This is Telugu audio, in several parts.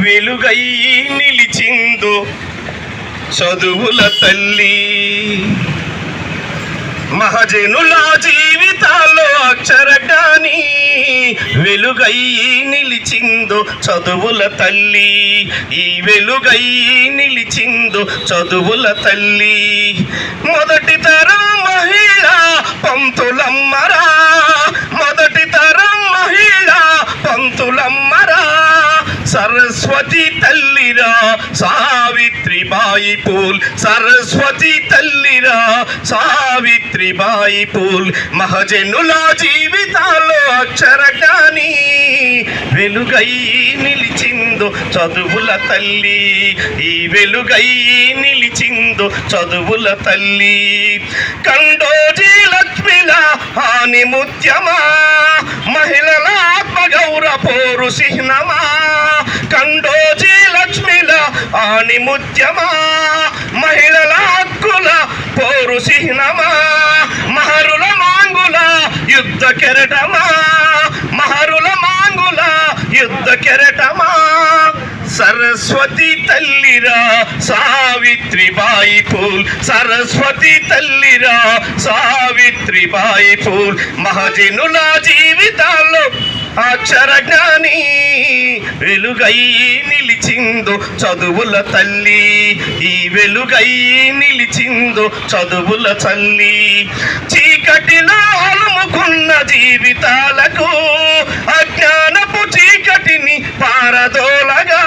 వెలుగై నిలిచిందో చదువుల తల్లి. మహజనుల జీవితాల్లో అక్షరజ్ఞాని వెలుగై నిలిచిందో చదువుల తల్లి. ఈ వెలుగై నిలిచిందో చదువుల తల్లి. మొదటి తరం మహిళా పంతులమ్మరా, మొదటి తరం మహిళా పంతులమ్మరా. సరస్వతి తల్లిరా సావిత్రిబాయి పూల్, సరస్వతి తల్లిరా సావిత్రిబాయి పూల్. మహజనుల జీవితాల్లో అక్షరజ్ఞాని వెలుగై నిలిచిందో చదువుల తల్లి. ఈ వెలుగై నిలిచిందో చదువుల తల్లి. కండోజీ లక్ష్మిల హాని ముత్యమా, మహిళల ఆత్మగౌరవ పోరు చిహ్నమా. కండోజీ లక్ష్మిల ఆని ముత్యమా, మహిళల హక్కుల పోరు చిహ్నమా. మహరుల మాంగుల యుద్ధ కెరటమా, మహరుల మాంగుల యుద్ధ కెరటమా. సరస్వతి తల్లిరా సావిత్రిబాయి పూల్, సరస్వతి తల్లిరా సావిత్రిబాయి పూల్. మహజనుల జీవితాల్లో అక్షరజ్ఞాని వెలుగై నిలిచిందో చదువుల తల్లి. ఈ వెలుగై నిలిచిందో చదువుల తల్లి. చీకటిలో అలుముకున్న జీవితాలకు అజ్ఞానపు చీకటిని పారదోలగా,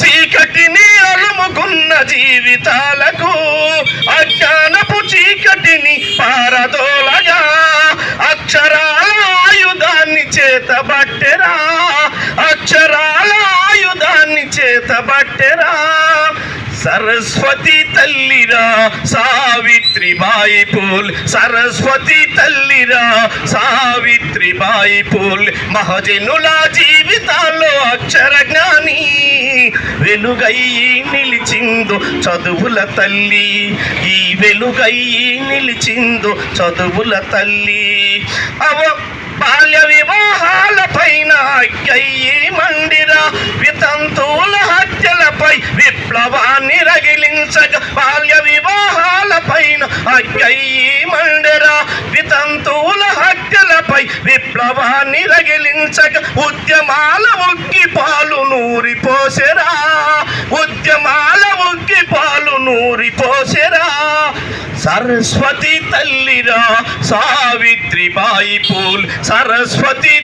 చీకటిని అలుముకున్న జీవితాలకు అజ్ఞానపు చీకటిని పారదోలగా. అక్షరాల ఆయుధాన్ని చేతబట్టెరా, అక్షరాల ఆయుధాన్ని చేతబట్టెరా. సరస్వతి తల్లిరా సావిత్రిబాయి పూల్, సరస్వతి తల్లిరా సావిత్రిబాయి పూల్. మహజనుల జీవితాల్లో అక్షరజ్ఞాని వెలుగై నిలిచిందో చదువుల తల్లి. ఈ వెలుగై నిలిచిందో చదువుల తల్లి. బాల్య వివాహాల పైన అగ్గయ్యి మండిరా, వితంతువుల హత్యలపై విప్లవాన్ని రగిలించగా. బాల్య వివాహాల పైన అగ్గయ్యి మండిరా, వితంతువుల హత్యలపై విప్లవాన్ని రగిలించగా. ఉద్యమాల ఉక్కి పాలు నూరిపోసెరా, ఉద్యమాల ఉక్కి పాలు నూరిపోసెరా. సరస్వతి తల్లిరా సావిత్రిబాయి పూల్, సరస్వతి